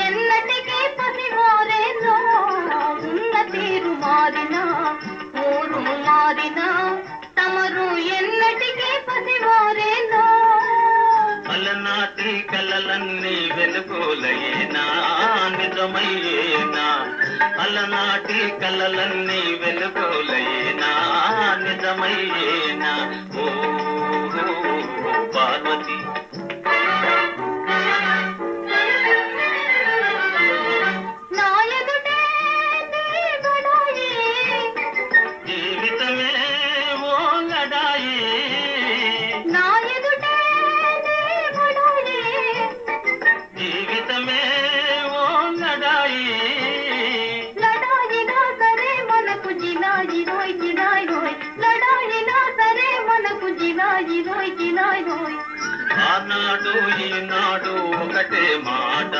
ఎన్నటికీ పసివారేనో ఉన్న తీరు మారినా ఊరు మారినా తమరు ఎన్నటికీ పసివారేనో అలనాటి కలలన్నీ వెలుగులయేనా నిజమయ్యేనా అలనాటి కలలన్నీ వెలుగులయేనా నిజమయ్యేనా ఓ పార్వతి జీవితమే ఓ లడాయి జీవితమే ఓ లడాయి లడాయినా సరే మనకు జిలాయి రోయ్ జిలాయి రోయ్ లడాయినా సరే మనకు జిలాయి రోయ్ జిలాయి రోయ్ ఆనాడు ఈనాడు ఒకటే మాట